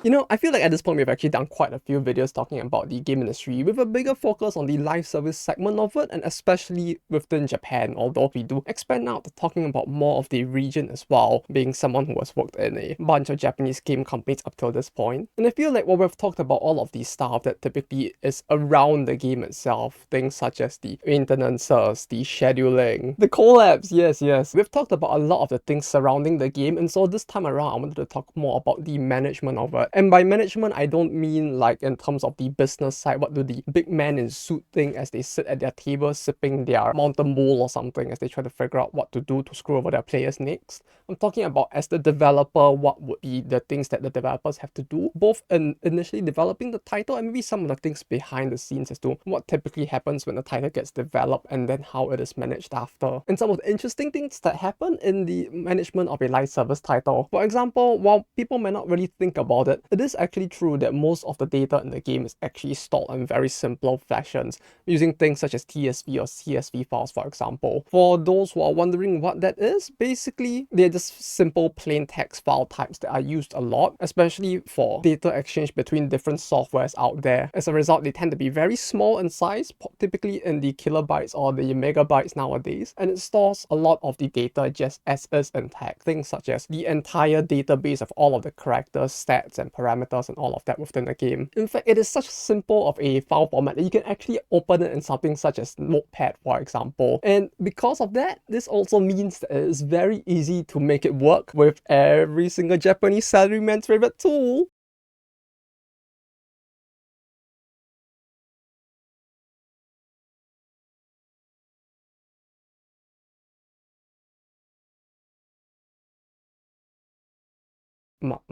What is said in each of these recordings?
You know, I feel like at this point we've actually done quite a few videos talking about the game industry with a bigger focus on the live service segment of it, and especially within Japan, although we do expand out to talking about more of the region as well, being someone who has worked in a bunch of Japanese game companies up till this point. And I feel like while we've talked about all of the stuff that typically is around the game itself, things such as the maintenances, the scheduling, the collabs, yes. We've talked about a lot of the things surrounding the game, and so this time around I wanted to talk more about the management of it. And by management, I don't mean like in terms of the business side, what do the big men in suit think as they sit at their table sipping their mountain bowl or something as they try to figure out what to do to screw over their players next. I'm talking about as the developer, what would be the things that the developers have to do, both in initially developing the title and maybe some of the things behind the scenes as to what typically happens when the title gets developed and then how it is managed after. And some of the interesting things that happen in the management of a live service title. For example, while people may not really think about it, it is actually true that most of the data in the game is actually stored in very simple fashions, using things such as TSV or CSV files, for example. For those who are wondering what that is, basically, they're just simple plain text file types that are used a lot, especially for data exchange between different softwares out there. As a result, they tend to be very small in size, typically in the kilobytes or the megabytes nowadays, and it stores a lot of the data just as is in text. Things such as the entire database of all of the characters, stats, and parameters and all of that within the game. In fact, it is such simple of a file format that you can actually open it in something such as Notepad, for example. And because of that, this also means that it is very easy to make it work with every single Japanese salaryman's favorite tool.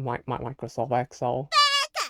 Microsoft Excel.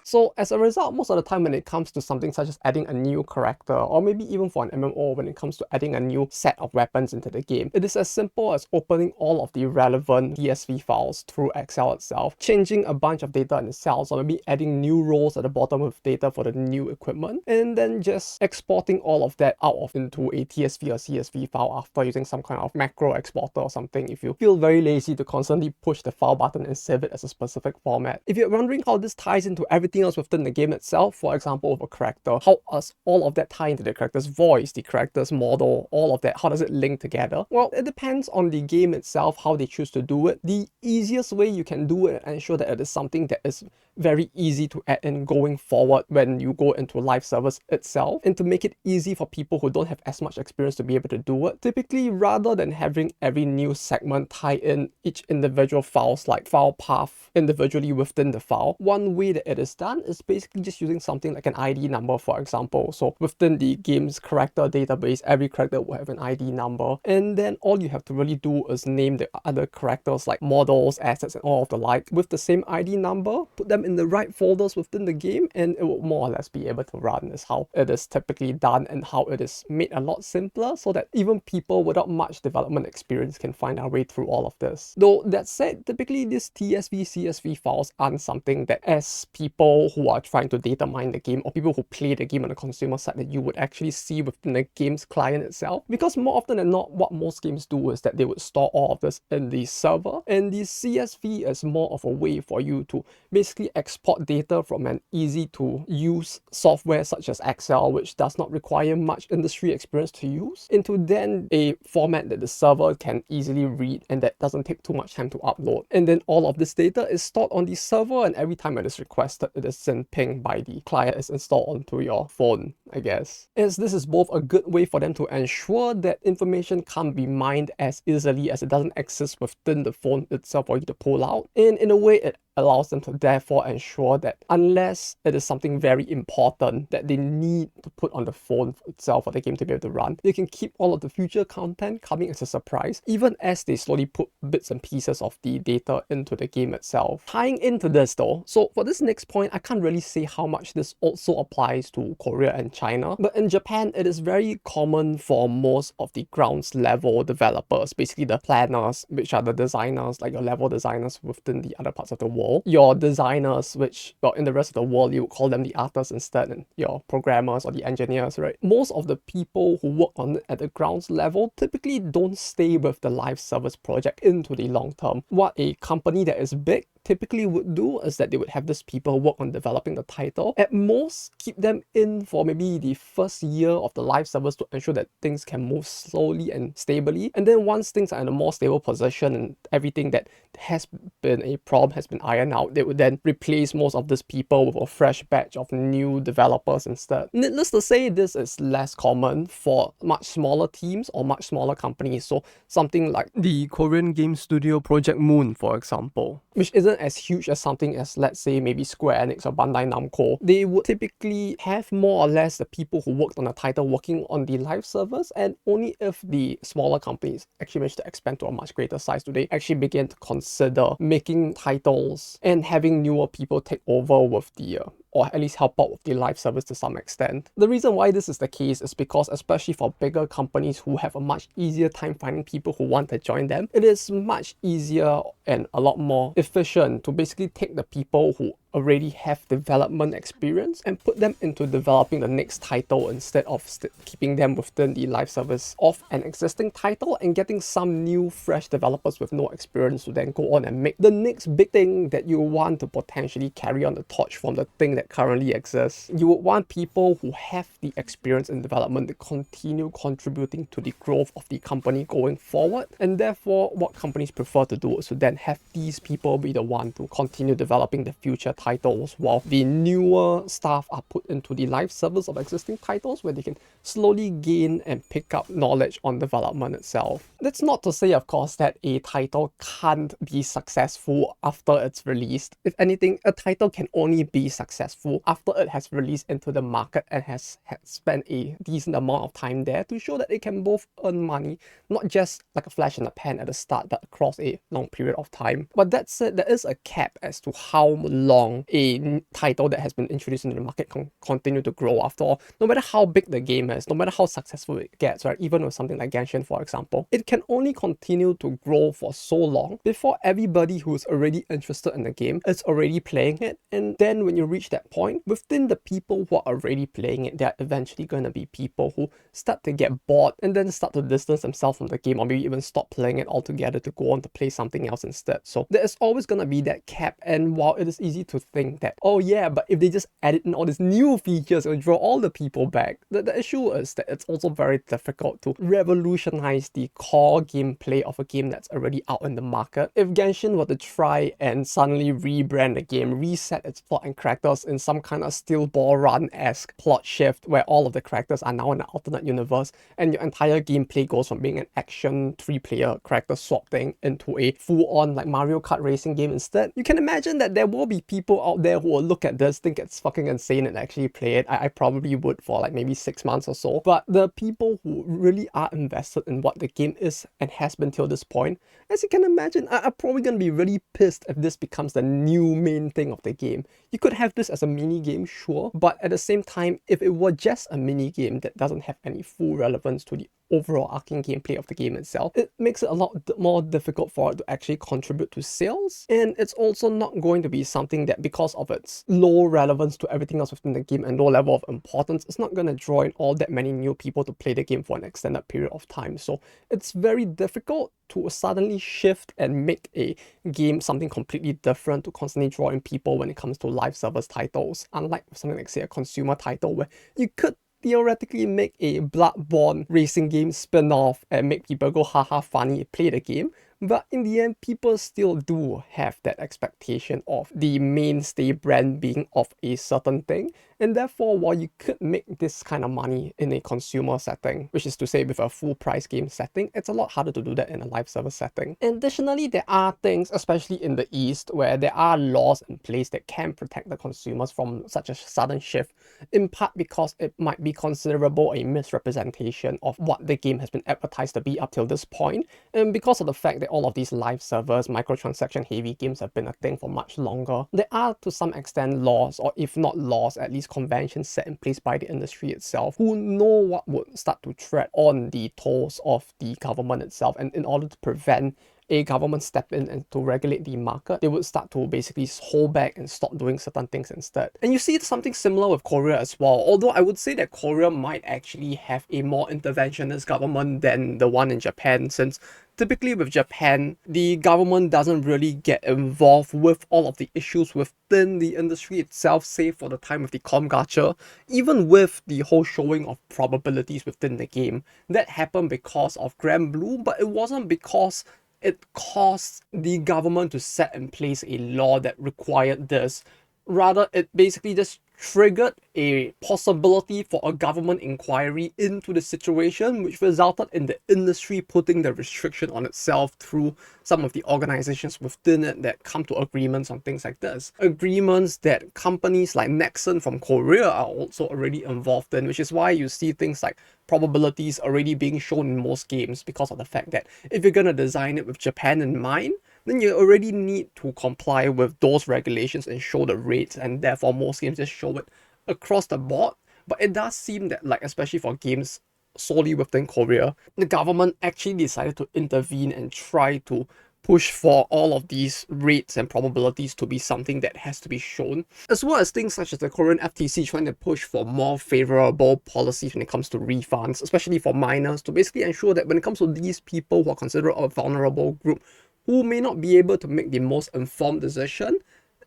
So as a result, most of the time when it comes to something such as adding a new character, or maybe even for an MMO when it comes to adding a new set of weapons into the game, it is as simple as opening all of the relevant CSV files through Excel itself, changing a bunch of data in the cells, or maybe adding new rows at the bottom with data for the new equipment, and then just exporting all of that out of into a TSV or CSV file after using some kind of macro exporter or something if you feel very lazy to constantly push the file button and save it as a specific format. If you're wondering how this ties into everything else within the game itself, for example with a character, how does all of that tie into the character's voice, the character's model, all of that, how does it link together? Well, it depends on the game itself, how they choose to do it. The easiest way you can do it and ensure that it is something that is very easy to add in going forward when you go into live service itself, and to make it easy for people who don't have as much experience to be able to do it, typically rather than having every new segment tie in each individual files like file path individually within the file, one way that it is done is basically just using something like an ID number, for example. So within the game's character database, every character will have an ID number, and then all you have to really do is name the other characters like models, assets, and all of the like with the same ID number, put them in the right folders within the game, and it will more or less be able to run, is how it is typically done and how it is made a lot simpler so that even people without much development experience can find their way through all of this. Though that said, typically these TSV, CSV files aren't something that as people who are trying to data mine the game or people who play the game on the consumer side that you would actually see within the game's client itself, because more often than not what most games do is that they would store all of this in the server, and the CSV is more of a way for you to basically export data from an easy to use software such as Excel, which does not require much industry experience to use, into then a format that the server can easily read and that doesn't take too much time to upload. And then all of this data is stored on the server, and every time it is requested, it is sent ping by the client is installed onto your phone, I guess. As this is both a good way for them to ensure that information can't be mined as easily as it doesn't exist within the phone itself for you to pull out, and in a way it allows them to therefore ensure that unless it is something very important that they need to put on the phone itself for the game to be able to run, they can keep all of the future content coming as a surprise, even as they slowly put bits and pieces of the data into the game itself. Tying into this though, so for this next point, I can't really say how much this also applies to Korea and China, but in Japan, it is very common for most of the grounds level developers, basically the planners, which are the designers, like your level designers within the other parts of the world, your designers, which, well, in the rest of the world, you would call them the artists instead, and your programmers or the engineers, right? Most of the people who work on it at the grounds level typically don't stay with the live service project into the long term. What a company that is big typically would do is that they would have these people work on developing the title. At most, keep them in for maybe the first year of the live service to ensure that things can move slowly and stably. And then once things are in a more stable position and everything that has been a problem has been ironed out, they would then replace most of these people with a fresh batch of new developers instead. Needless to say, this is less common for much smaller teams or much smaller companies. So something like the Korean game studio Project Moon, for example, which isn't as huge as something as, let's say, maybe Square Enix or Bandai Namco. They would typically have more or less the people who worked on the title working on the live servers, and only if the smaller companies actually manage to expand to a much greater size do they actually begin to consider making titles and having newer people take over with the or at least help out with the live service to some extent. The reason why this is the case is because, especially for bigger companies who have a much easier time finding people who want to join them, it is much easier and a lot more efficient to basically take the people who already have development experience and put them into developing the next title instead of keeping them within the live service of an existing title and getting some new fresh developers with no experience to then go on and make the next big thing that you want to potentially carry on the torch from the thing that currently exists. You would want people who have the experience in development to continue contributing to the growth of the company going forward, and therefore what companies prefer to do is to then have these people be the one to continue developing the future titles, while the newer staff are put into the live service of existing titles where they can slowly gain and pick up knowledge on development itself. That's not to say, of course, that a title can't be successful after it's released. If anything, a title can only be successful after it has released into the market and has spent a decent amount of time there to show that it can both earn money, not just like a flash in the pan at the start, but across a long period of time. But that said, there is a cap as to how long a title that has been introduced into the market can continue to grow. After all, no matter how big the game is, no matter how successful it gets, right, even with something like Genshin, for example, it can only continue to grow for so long before everybody who's already interested in the game is already playing it. And then when you reach that point, within the people who are already playing it, there are eventually going to be people who start to get bored and then start to distance themselves from the game, or maybe even stop playing it altogether to go on to play something else instead. So there is always going to be that cap, and while it is easy to think that, oh yeah, but if they just added in all these new features, it will draw all the people back, the issue is that it's also very difficult to revolutionize the core gameplay of a game that's already out in the market. If Genshin were to try and suddenly rebrand the game, reset its plot and characters in some kind of Steel Ball Run-esque plot shift where all of the characters are now in an alternate universe and your entire gameplay goes from being an action 3-player character swap thing into a full-on like Mario Kart racing game instead, you can imagine that there will be people out there who will look at this, think it's fucking insane, and actually play it. I probably would for like maybe 6 months or so. But the people who really are invested in what the game is and has been till this point, as you can imagine, are probably going to be really pissed if this becomes the new main thing of the game. You could have this as a mini game, sure, but at the same time, if it were just a mini game that doesn't have any full relevance to the overall arcing gameplay of the game itself, it makes it a lot more difficult for it to actually contribute to sales. And it's also not going to be something that, because of its low relevance to everything else within the game and low level of importance, it's not going to draw in all that many new people to play the game for an extended period of time. So it's very difficult to suddenly shift and make a game something completely different to constantly draw in people when it comes to live service titles, unlike something like, say, a consumer title where you could theoretically make a Bloodborne racing game spin-off and make people go haha funny, play the game. But in the end, people still do have that expectation of the mainstay brand being of a certain thing. And therefore, while you could make this kind of money in a consumer setting, which is to say with a full price game setting, it's a lot harder to do that in a live service setting. Additionally, there are things, especially in the East, where there are laws in place that can protect the consumers from such a sudden shift, in part because it might be considerable a misrepresentation of what the game has been advertised to be up till this point, and because of the fact that all of these live servers, microtransaction heavy games have been a thing for much longer, there are to some extent laws, or if not laws, at least conventions set in place by the industry itself, who know what would start to tread on the toes of the government itself, and in order to prevent a government step in and to regulate the market, they would start to basically hold back and stop doing certain things instead. And you see something similar with Korea as well, although I would say that Korea might actually have a more interventionist government than the one in Japan, since typically with Japan, the government doesn't really get involved with all of the issues within the industry itself, save for the time of the gacha. Even with the whole showing of probabilities within the game, that happened because of Grand Blue, but it wasn't because it caused the government to set in place a law that required this. Rather, it basically just triggered a possibility for a government inquiry into the situation, which resulted in the industry putting the restriction on itself through some of the organizations within it that come to agreements on things like this. Agreements that companies like Nexon from Korea are also already involved in, which is why you see things like probabilities already being shown in most games, because of the fact that if you're gonna design it with Japan in mind, then you already need to comply with those regulations and show the rates, and therefore most games just show it across the board. But it does seem that, like, especially for games solely within Korea, the government actually decided to intervene and try to push for all of these rates and probabilities to be something that has to be shown, as well as things such as the Korean FTC trying to push for more favorable policies when it comes to refunds, especially for minors, to basically ensure that when it comes to these people who are considered a vulnerable group, who may not be able to make the most informed decision,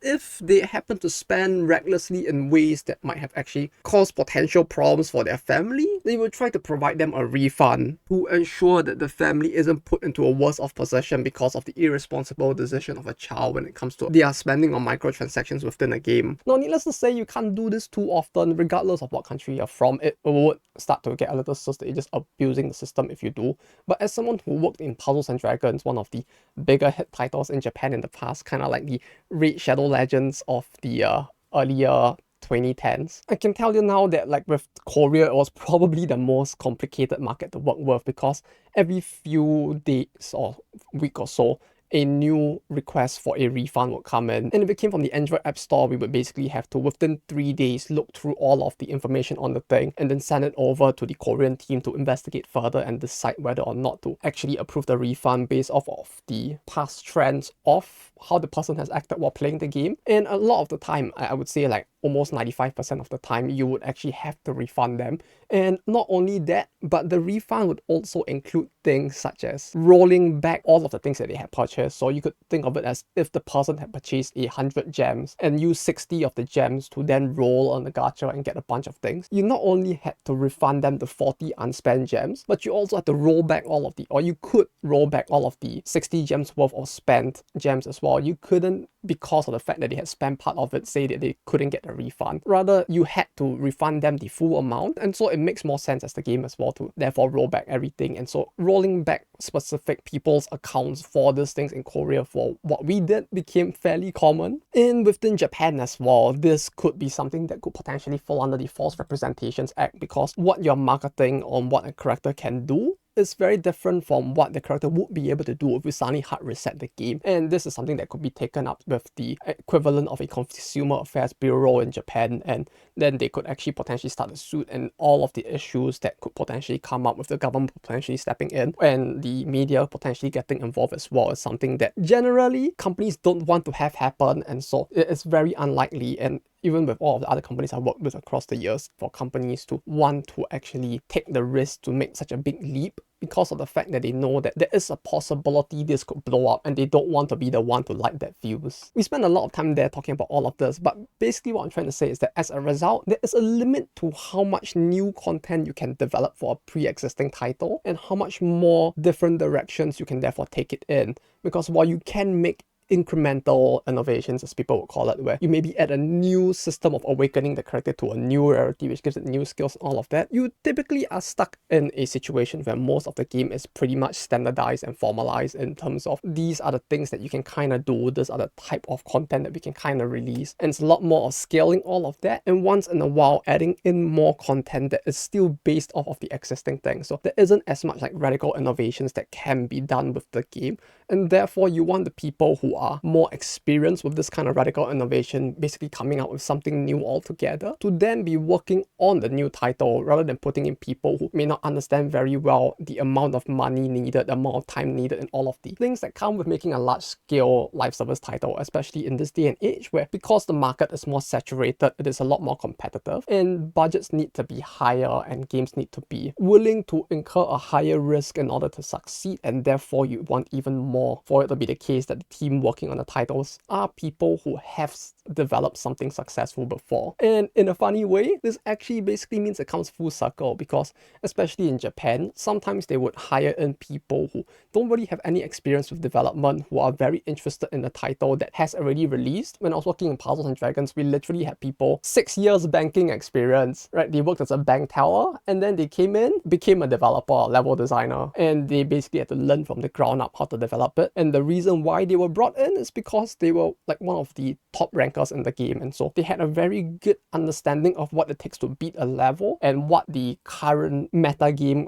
if they happen to spend recklessly in ways that might have actually caused potential problems for their family, they will try to provide them a refund to ensure that the family isn't put into a worse off position because of the irresponsible decision of a child when it comes to their spending on microtransactions within a game. Now, needless to say, you can't do this too often, regardless of what country you're from. It would start to get a little sus that you're just abusing the system if you do. But as someone who worked in Puzzles and Dragons, one of the bigger hit titles in Japan in the past, kind of like the Raid Shadow Legends of the earlier 2010s, I can tell you now that, like, with Korea, it was probably the most complicated market to work with, because every few days or week or so, a new request for a refund would come in. And if it came from the Android App Store, we would basically have to, within 3 days, look through all of the information on the thing and then send it over to the Korean team to investigate further and decide whether or not to actually approve the refund based off of the past trends of how the person has acted while playing the game. And a lot of the time, I would say like almost 95% of the time, you would actually have to refund them. And not only that, but the refund would also include things such as rolling back all of the things that they had purchased. So you could think of it as if the person had purchased 100 gems and used 60 of the gems to then roll on the gacha and get a bunch of things. You not only had to refund them the 40 unspent gems, but you also had to roll back all of the, or you could roll back all of the 60 gems worth of spent gems as well. You couldn't, because of the fact that they had spent part of it, say that they couldn't get a refund. Rather, you had to refund them the full amount, and so it makes more sense as the game as well to therefore roll back everything. And so rolling back specific people's accounts for these things in Korea for what we did became fairly common. And within Japan as well, this could be something that could potentially fall under the False Representations Act, because what you're marketing on what a character can do is very different from what the character would be able to do if we suddenly hard reset the game. And this is something that could be taken up with the equivalent of a Consumer Affairs Bureau in Japan, and then they could actually potentially start a suit, and all of the issues that could potentially come up with the government potentially stepping in and the media potentially getting involved as well is something that generally companies don't want to have happen. And so it is very unlikely, and even with all of the other companies I've worked with across the years, for companies to want to actually take the risk to make such a big leap, because of the fact that they know that there is a possibility this could blow up and they don't want to be the one to light that fuse. We spend a lot of time there talking about all of this, but basically what I'm trying to say is that as a result, there is a limit to how much new content you can develop for a pre-existing title and how much more different directions you can therefore take it in. Because while you can make incremental innovations, as people would call it, where you maybe add a new system of awakening the character to a new rarity, which gives it new skills and all of that, you typically are stuck in a situation where most of the game is pretty much standardized and formalized in terms of these are the things that you can kind of do, these are the type of content that we can kind of release, and it's a lot more of scaling all of that, and once in a while adding in more content that is still based off of the existing thing. So there isn't as much like radical innovations that can be done with the game, and therefore you want the people who who are more experienced with this kind of radical innovation, basically coming out with something new altogether, to then be working on the new title rather than putting in people who may not understand very well the amount of money needed, the amount of time needed, and all of the things that come with making a large-scale live service title, especially in this day and age where, because the market is more saturated, it is a lot more competitive, and budgets need to be higher and games need to be willing to incur a higher risk in order to succeed, and therefore you want even more for it to be the case that the team working on the titles are people who have developed something successful before. And in a funny way, this actually basically means it comes full circle, because especially in Japan, sometimes they would hire in people who don't really have any experience with development, who are very interested in the title that has already released. When I was working in Puzzles and Dragons, we literally had people 6 years banking experience, right? They worked as a bank teller, and then they came in, became a developer, level designer, and they basically had to learn from the ground up how to develop it. And the reason why they were brought in is because they were like one of the top rankers in the game, and so they had a very good understanding of what it takes to beat a level and what the current meta game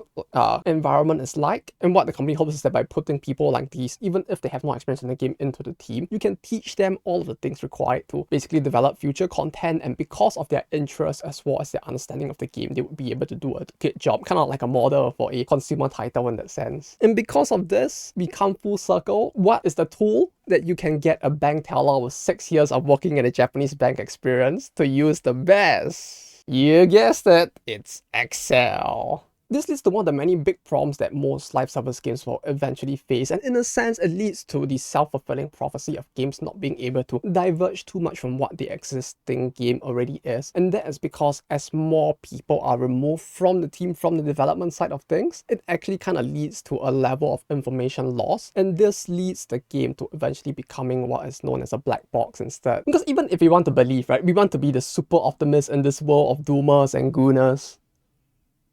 environment is like. And what the company hopes is that by putting people like these, even if they have no experience in the game, into the team, you can teach them all of the things required to basically develop future content, and because of their interest as well as their understanding of the game, they would be able to do a good job, kind of like a model for a consumer title in that sense. And because of this, we come full circle. What is the tool that you can get a bank teller with 6 years of working in a Japanese bank experience to use the best? You guessed it, it's Excel. This leads to one of the many big problems that most live service games will eventually face, and in a sense it leads to the self-fulfilling prophecy of games not being able to diverge too much from what the existing game already is. And that is because as more people are removed from the team, from the development side of things, it actually kind of leads to a level of information loss, and this leads the game to eventually becoming what is known as a black box instead. Because even if we want to believe, right, we want to be the super optimist in this world of doomers and gooners.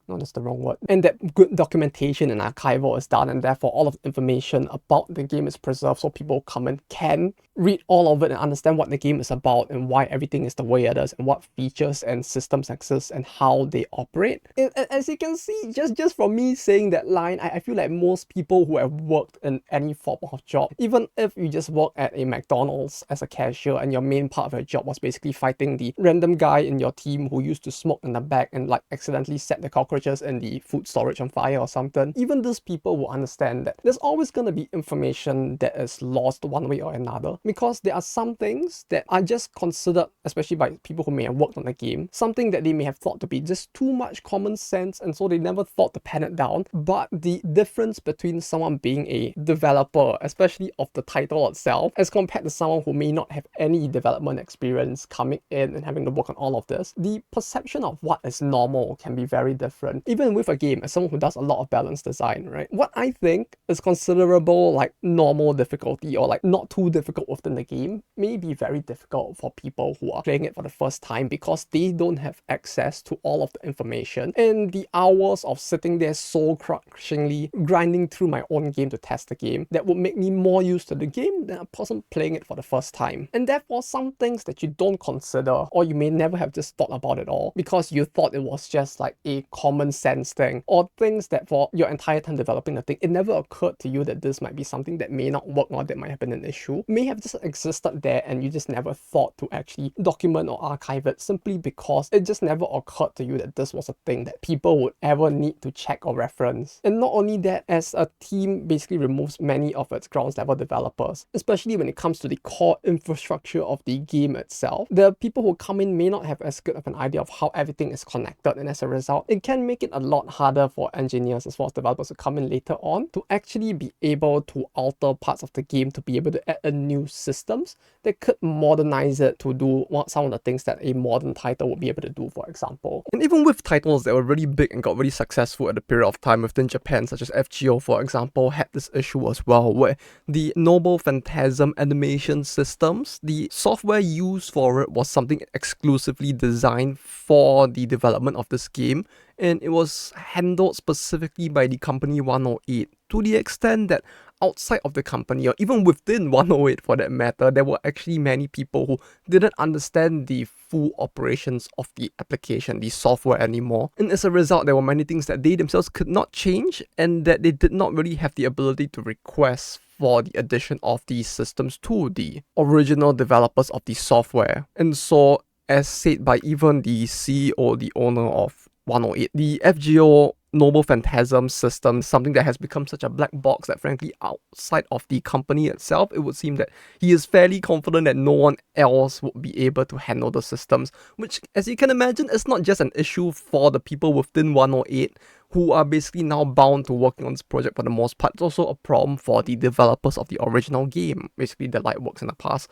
No, that's the wrong word. And that good documentation and archival is done, and therefore all of the information about the game is preserved, so people come and can read all of it and understand what the game is about and why everything is the way it is and what features and systems exist and how they operate. And as you can see, just from me saying that line, I feel like most people who have worked in any form of job, even if you just work at a McDonald's as a cashier and your main part of your job was basically fighting the random guy in your team who used to smoke in the back and like accidentally set the cockroaches in the food storage on fire or something, even those people will understand that there's always going to be information that is lost one way or another, because there are some things that are just considered, especially by people who may have worked on the game, something that they may have thought to be just too much common sense, and so they never thought to pen it down. But the difference between someone being a developer, especially of the title itself, as compared to someone who may not have any development experience coming in and having to work on all of this, the perception of what is normal can be very different. Even with a game, as someone who does a lot of balanced design, right? What I think is considerable like normal difficulty or like not too difficult within the game may be very difficult for people who are playing it for the first time, because they don't have access to all of the information, and the hours of sitting there soul crushingly grinding through my own game to test the game that would make me more used to the game than a person playing it for the first time. And therefore some things that you don't consider, or you may never have just thought about it all because you thought it was just like a common sense thing, or things that for your entire time developing the thing, it never occurred to you that this might be something that may not work or that might have been an issue, may have just existed there and you just never thought to actually document or archive it, simply because it just never occurred to you that this was a thing that people would ever need to check or reference. And not only that, as a team basically removes many of its ground level developers, especially when it comes to the core infrastructure of the game itself, the people who come in may not have as good of an idea of how everything is connected, and as a result, it can make it a lot harder for engineers as well as developers who come in later on to actually be able to alter parts of the game to be able to add in new systems that could modernize it to do some of the things that a modern title would be able to do, for example. And even with titles that were really big and got really successful at a period of time within Japan, such as FGO, for example, had this issue as well, where the Noble Phantasm animation systems, the software used for it was something exclusively designed for the development of this game, and it was handled specifically by the company 108, to the extent that outside of the company, or even within 108 for that matter, there were actually many people who didn't understand the full operations of the application, the software anymore. And as a result, there were many things that they themselves could not change and that they did not really have the ability to request for the addition of these systems to the original developers of the software. And so, as said by even the CEO, the owner of 108, the FGO Noble Phantasm system is something that has become such a black box that frankly outside of the company itself, it would seem that he is fairly confident that no one else would be able to handle the systems, which as you can imagine is not just an issue for the people within 108 who are basically now bound to working on this project for the most part. It's also a problem for the developers of the original game, basically the Lightworks in the past,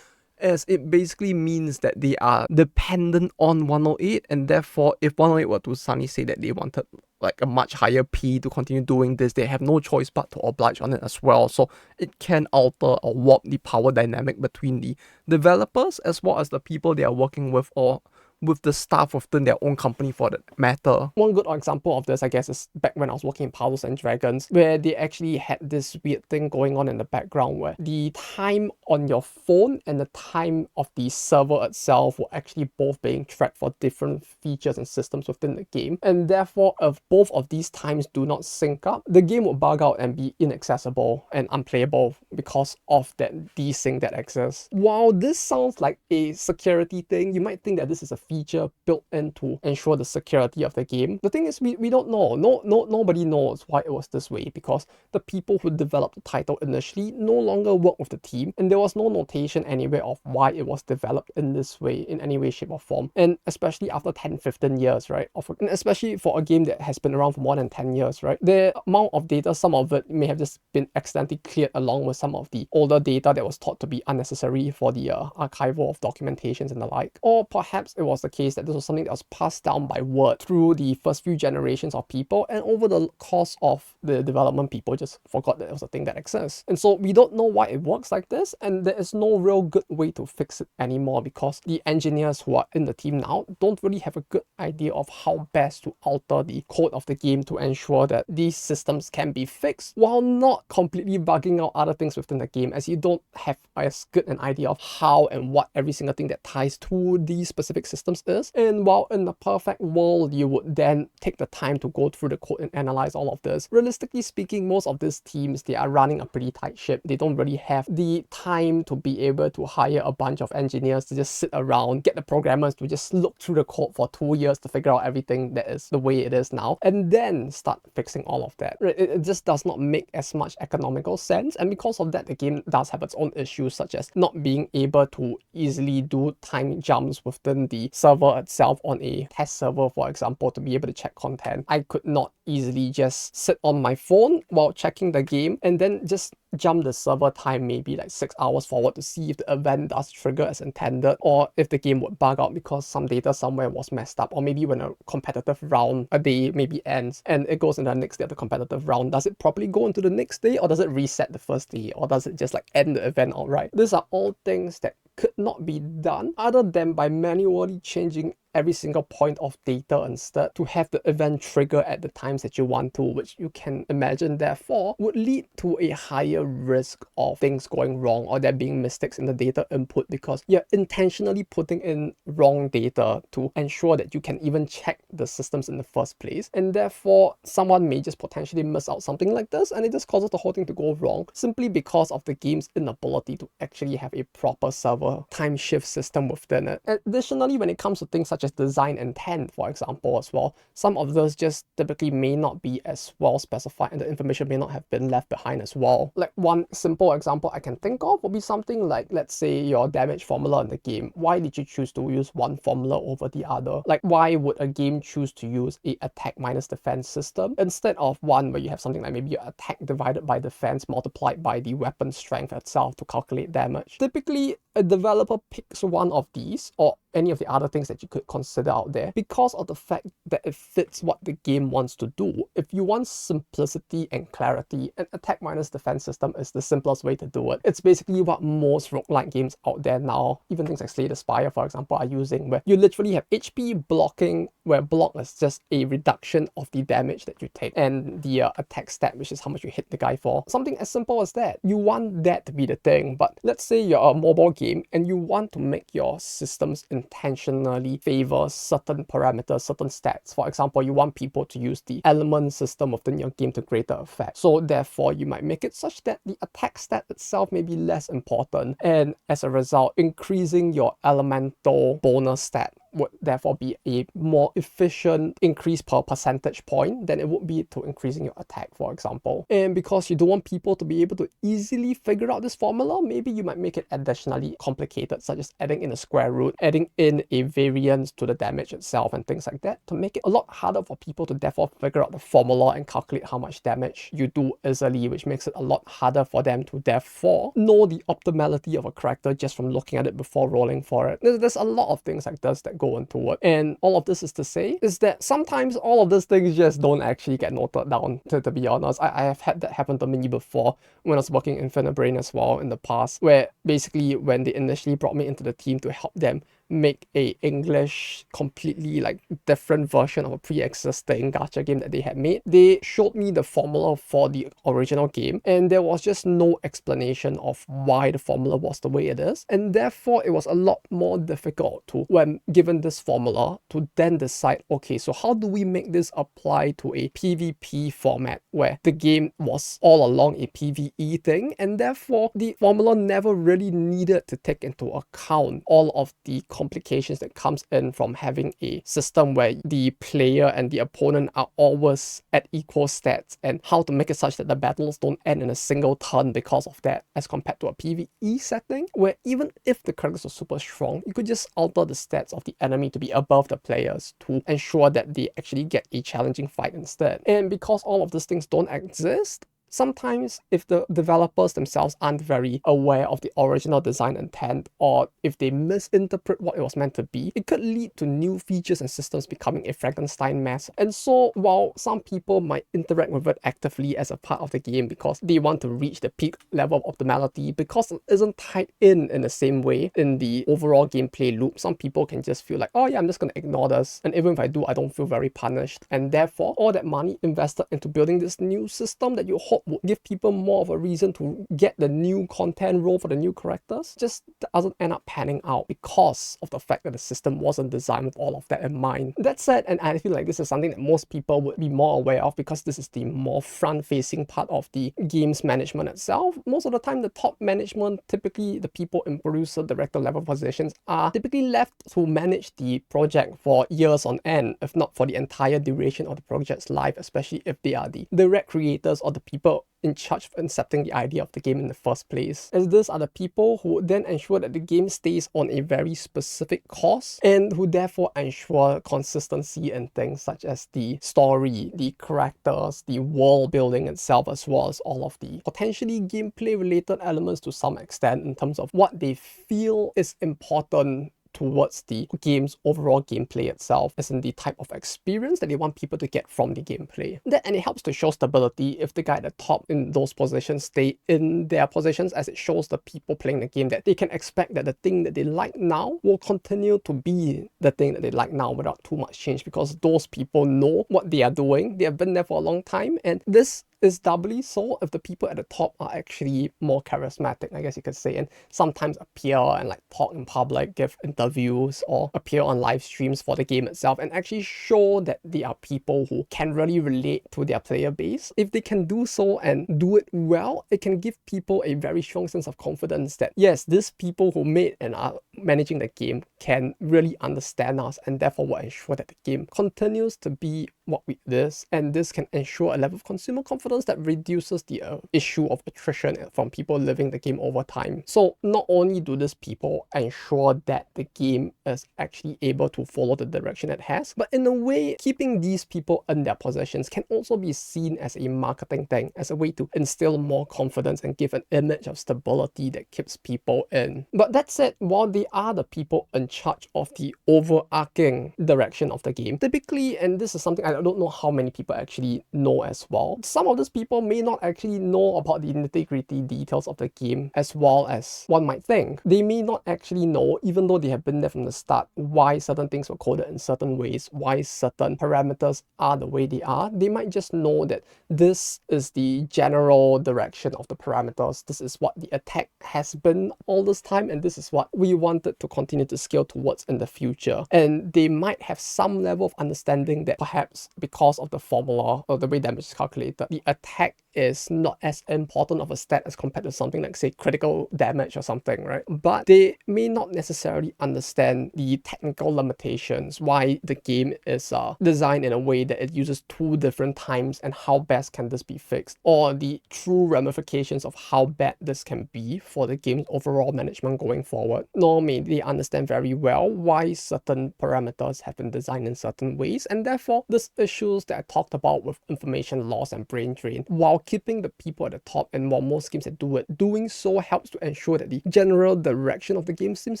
as it basically means that they are dependent on 108, and therefore if 108 were to suddenly say that they wanted like a much higher P to continue doing this, they have no choice but to oblige on it as well. So it can alter or warp the power dynamic between the developers as well as the people they are working with, or with the staff within their own company for that matter. One good example of this, I guess, is back when I was working in Puzzles and Dragons, where they actually had this weird thing going on in the background where the time on your phone and the time of the server itself were actually both being tracked for different features and systems within the game. And therefore, if both of these times do not sync up, the game would bug out and be inaccessible and unplayable because of that desync that exists. While this sounds like a security thing, you might think that this is a feature built in to ensure the security of the game. The thing is, we don't know. Nobody knows why it was this way, because the people who developed the title initially no longer work with the team, and there was no notation anywhere of why it was developed in this way, in any way, shape, or form. And especially after 10-15 years, right? And especially for a game that has been around for more than 10 years, right? The amount of data, some of it may have just been accidentally cleared along with some of the older data that was thought to be unnecessary for the archival of documentations and the like. Or perhaps it was the case that this was something that was passed down by word through the first few generations of people, and over the course of the development, people just forgot that it was a thing that exists. And so we don't know why it works like this, and there is no real good way to fix it anymore, because the engineers who are in the team now don't really have a good idea of how best to alter the code of the game to ensure that these systems can be fixed while not completely bugging out other things within the game, as you don't have as good an idea of how and what every single thing that ties to these specific systems is. And while in the perfect world you would then take the time to go through the code and analyze all of this, realistically speaking, most of these teams, they are running a pretty tight ship. They don't really have the time to be able to hire a bunch of engineers to just sit around, get the programmers to just look through the code for 2 years to figure out everything that is the way it is now, and then start fixing all of that. It just does not make as much economical sense, and because of that, the game does have its own issues, such as not being able to easily do time jumps within the server itself on a test server, for example, to be able to check content. I could not easily just sit on my phone while checking the game and then just jump the server time maybe like 6 hours forward to see if the event does trigger as intended, or if the game would bug out because some data somewhere was messed up, or maybe when a competitive round a day maybe ends and it goes into the next day of the competitive round, does it probably go into the next day, or does it reset the first day, or does it just like end the event outright? These are all things that could not be done other than by manually changing every single point of data instead to have the event trigger at the times that you want to, which you can imagine therefore would lead to a higher risk of things going wrong or there being mistakes in the data input, because you're intentionally putting in wrong data to ensure that you can even check the systems in the first place. And therefore, someone may just potentially miss out something like this, and it just causes the whole thing to go wrong simply because of the game's inability to actually have a proper server time shift system within it. Additionally, when it comes to things such as design intent, for example, as well, some of those just typically may not be as well specified, and the information may not have been left behind as well. Like one simple example I can think of would be something like, let's say, your damage formula in the game. Why did you choose to use one formula over the other? Like, why would a game choose to use a attack minus defense system instead of one where you have something like maybe your attack divided by defense multiplied by the weapon strength itself to calculate damage? Typically, a developer picks one of these or any of the other things that you could consider out there because of the fact that it fits what the game wants to do. If you want simplicity and clarity, an attack minus defense system is the simplest way to do it. It's basically what most roguelike games out there now, even things like Slay the Spire, for example, are using, where you literally have HP blocking, where block is just a reduction of the damage that you take, and the attack stat, which is how much you hit the guy for. Something as simple as that. You want that to be the thing, but let's say you're a mobile game and you want to make your systems intentionally favor certain parameters, certain stats. For example, you want people to use the element system within your game to greater effect. So therefore, you might make it such that the attack stat itself may be less important, and as a result, increasing your elemental bonus stat would therefore be a more efficient increase per percentage point than it would be to increasing your attack, for example. And because you don't want people to be able to easily figure out this formula, maybe you might make it additionally complicated, such as adding in a square root, adding in a variance to the damage itself and things like that, to make it a lot harder for people to therefore figure out the formula and calculate how much damage you do easily, which makes it a lot harder for them to therefore know the optimality of a character just from looking at it before rolling for it. There's a lot of things like this that go into it, and all of this is to say is that sometimes all of these things just don't actually get noted down, to be honest. I have had that happen to me before when I was working in Infinite Brain as well in the past, where basically when they initially brought me into the team to help them make a English completely like different version of a pre-existing gacha game that they had made, they showed me the formula for the original game, and there was just no explanation of why the formula was the way it is, and therefore it was a lot more difficult to, when given this formula, to then decide, okay, so how do we make this apply to a PvP format where the game was all along a PvE thing, and therefore the formula never really needed to take into account all of the complications that comes in from having a system where the player and the opponent are always at equal stats, and how to make it such that the battles don't end in a single turn because of that, as compared to a PvE setting where even if the characters are super strong, you could just alter the stats of the enemy to be above the players to ensure that they actually get a challenging fight instead. And because all of these things don't exist, sometimes if the developers themselves aren't very aware of the original design intent, or if they misinterpret what it was meant to be, it could lead to new features and systems becoming a Frankenstein mess. And so while some people might interact with it actively as a part of the game because they want to reach the peak level of optimality, because it isn't tied in the same way in the overall gameplay loop, some people can just feel like, oh yeah, I'm just going to ignore this, and even if I do, I don't feel very punished. And therefore, all that money invested into building this new system that you hope would give people more of a reason to get the new content role for the new characters just doesn't end up panning out because of the fact that the system wasn't designed with all of that in mind. That said, and I feel like this is something that most people would be more aware of because this is the more front-facing part of the game's management itself. Most of the time, the top management, typically the people in producer, director level positions, are typically left to manage the project for years on end, if not for the entire duration of the project's life, especially if they are the direct creators or the people in charge of incepting the idea of the game in the first place, as these are the people who then ensure that the game stays on a very specific course, and who therefore ensure consistency in things such as the story, the characters, the world building itself, as well as all of the potentially gameplay related elements to some extent in terms of what they feel is important towards the game's overall gameplay itself, as in the type of experience that they want people to get from the gameplay. And it helps to show stability if the guy at the top in those positions stay in their positions, as it shows the people playing the game that they can expect that the thing that they like now will continue to be the thing that they like now without too much change, because those people know what they are doing, they have been there for a long time, and this is doubly so if the people at the top are actually more charismatic, I guess you could say, and sometimes appear and like talk in public, give interviews, or appear on live streams for the game itself, and actually show that they are people who can really relate to their player base. If they can do so and do it well, it can give people a very strong sense of confidence that yes, these people who made and are managing the game can really understand us, and therefore will ensure that the game continues to be what it is, and this can ensure a level of consumer confidence that reduces the issue of attrition from people living the game over time. So not only do these people ensure that the game is actually able to follow the direction it has, but in a way, keeping these people in their positions can also be seen as a marketing thing, as a way to instill more confidence and give an image of stability that keeps people in. But that said, while they are the people in charge of the overarching direction of the game, typically, and this is something I don't know how many people actually know as well, some of these people may not actually know about the nitty-gritty details of the game as well as one might think. They may not actually know, even though they have been there from the start, why certain things were coded in certain ways, why certain parameters are the way they are. They might just know that this is the general direction of the parameters. This is what the attack has been all this time, and this is what we wanted to continue to scale towards in the future. And they might have some level of understanding that perhaps because of the formula or the way damage is calculated, the attack is not as important of a stat as compared to something like, say, critical damage or something, right? But they may not necessarily understand the technical limitations, why the game is designed in a way that it uses two different times and how best can this be fixed, or the true ramifications of how bad this can be for the game's overall management going forward. Nor may they understand very well why certain parameters have been designed in certain ways, and therefore these issues that I talked about with information loss and brain drain, while keeping the people at the top, and while most games that do it, doing so helps to ensure that the general direction of the game seems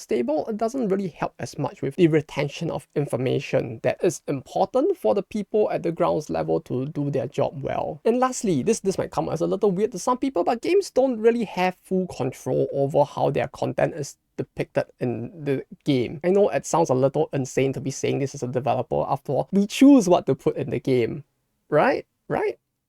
stable, it doesn't really help as much with the retention of information that is important for the people at the grounds level to do their job well. And lastly, this might come as a little weird to some people, but games don't really have full control over how their content is depicted in the game. I know it sounds a little insane to be saying this as a developer. After all, we choose what to put in the game, right?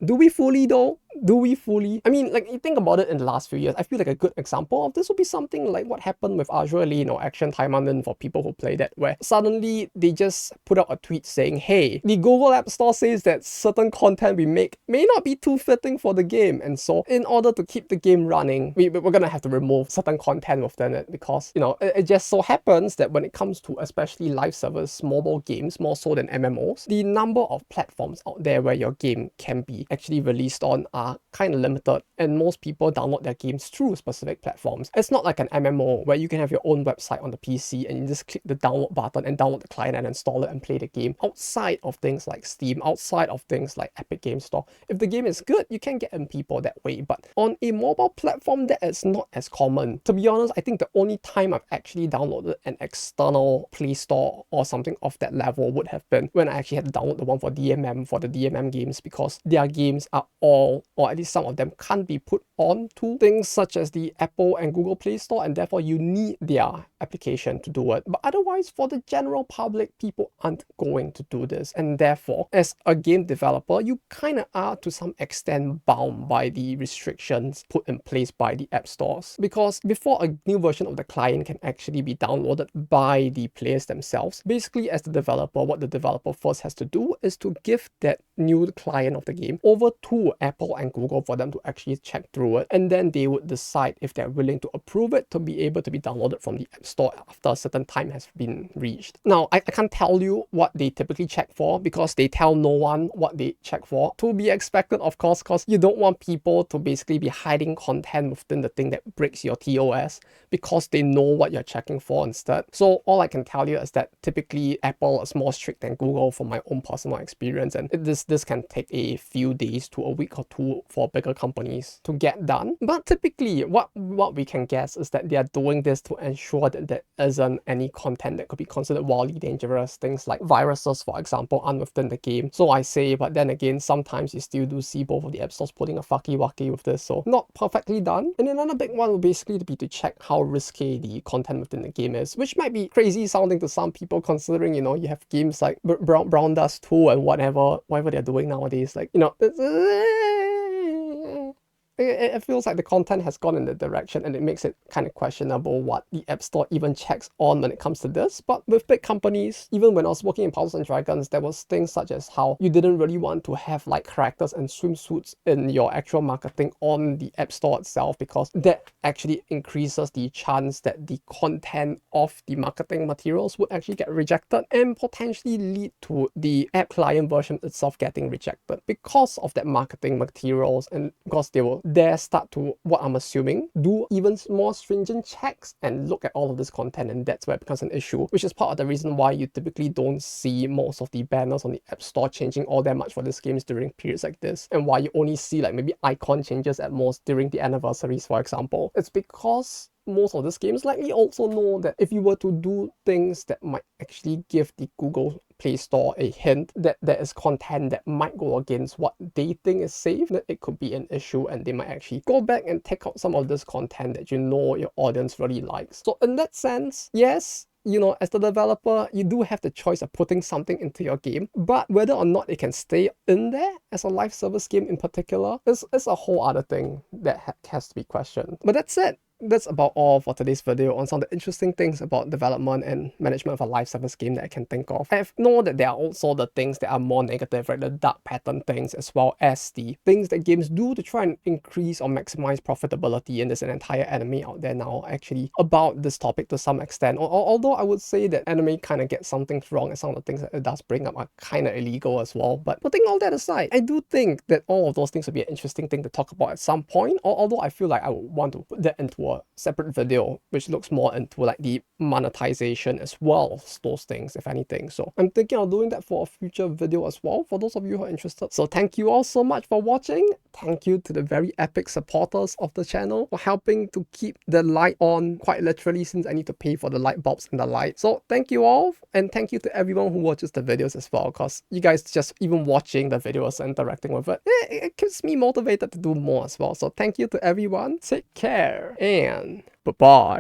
Do we fully though? Do we fully? I mean, like, you think about it in the last few years, I feel like a good example of this would be something like what happened with Azure Lane or Action Time London for people who play that, where suddenly they just put out a tweet saying, hey, the Google App Store says that certain content we make may not be too fitting for the game. And so in order to keep the game running, we're going to have to remove certain content within it because, you know, it just so happens that when it comes to especially live service mobile games, more so than MMOs, the number of platforms out there where your game can be actually released on are kind of limited, and most people download their games through specific platforms. It's not like an MMO where you can have your own website on the PC and you just click the download button and download the client and install it and play the game. Outside of things like Steam, outside of things like Epic Game Store, if the game is good, you can get in people that way. But on a mobile platform, that is not as common. To be honest, I think the only time I've actually downloaded an external Play Store or something of that level would have been when I actually had to download the one for DMM, for the DMM games, because their games are all, or at least some of them, can't be put onto things such as the Apple and Google Play Store, and therefore you need their application to do it. But otherwise, for the general public, people aren't going to do this, and therefore as a game developer, you kind of are to some extent bound by the restrictions put in place by the app stores, because before a new version of the client can actually be downloaded by the players themselves, basically as the developer, what the developer first has to do is to give that new client of the game over to Apple and Google for them to actually check through it, and then they would decide if they're willing to approve it to be able to be downloaded from the App Store after a certain time has been reached. Now, I can't tell you what they typically check for because they tell no one what they check for. To be expected, of course, because you don't want people to basically be hiding content within the thing that breaks your TOS because they know what you're checking for instead. So all I can tell you is that typically Apple is more strict than Google from my own personal experience, and this can take a few days to a week or two for bigger companies to get done. But typically what we can guess is that they are doing this to ensure that there isn't any content that could be considered wildly dangerous. Things like viruses, for example, aren't within the game. So I say, but then again, sometimes you still do see both of the app stores putting a fucky wacky with this, so not perfectly done. And another big one would basically be to check how risky the content within the game is, which might be crazy sounding to some people considering, you know, you have games like Brown Dust 2 and whatever they're doing nowadays. Like, you know, it feels like the content has gone in the direction, and it makes it kind of questionable what the App Store even checks on when it comes to this. But with big companies, even when I was working in Powers and Dragons, there was things such as how you didn't really want to have like characters and swimsuits in your actual marketing on the App Store itself, because that actually increases the chance that the content of the marketing materials would actually get rejected and potentially lead to the app client version itself getting rejected because of that marketing materials, and because they will there start to, what I'm assuming, do even more stringent checks and look at all of this content, and that's where it becomes an issue, which is part of the reason why you typically don't see most of the banners on the App Store changing all that much for these games during periods like this, and why you only see like maybe icon changes at most during the anniversaries, for example. It's because most of these games likely also know that if you were to do things that might actually give the Google Play Store a hint that there is content that might go against what they think is safe, that it could be an issue, and they might actually go back and take out some of this content that you know your audience really likes. So in that sense, yes, you know, as the developer, you do have the choice of putting something into your game, but whether or not it can stay in there as a live service game in particular is a whole other thing that has to be questioned. But that's it. That's about all for today's video on some of the interesting things about development and management of a live service game that I can think of. I know that there are also the things that are more negative, right? The dark pattern things, as well as the things that games do to try and increase or maximize profitability. And there's an entire anime out there now actually about this topic to some extent. Although I would say that anime kind of gets some things wrong, and some of the things that it does bring up are kind of illegal as well. But putting all that aside, I do think that all of those things would be an interesting thing to talk about at some point. Although I feel like I would want to put that into a separate video which looks more into like the monetization as well as those things, if anything. So I'm thinking of doing that for a future video as well, for those of you who are interested. So thank you all so much for watching. Thank you to the very epic supporters of the channel for helping to keep the light on, quite literally, since I need to pay for the light bulbs and the light. So thank you all, and thank you to everyone who watches the videos as well, because you guys just even watching the videos and interacting with it, it keeps me motivated to do more as well. So thank you to everyone. Take care and bye-bye.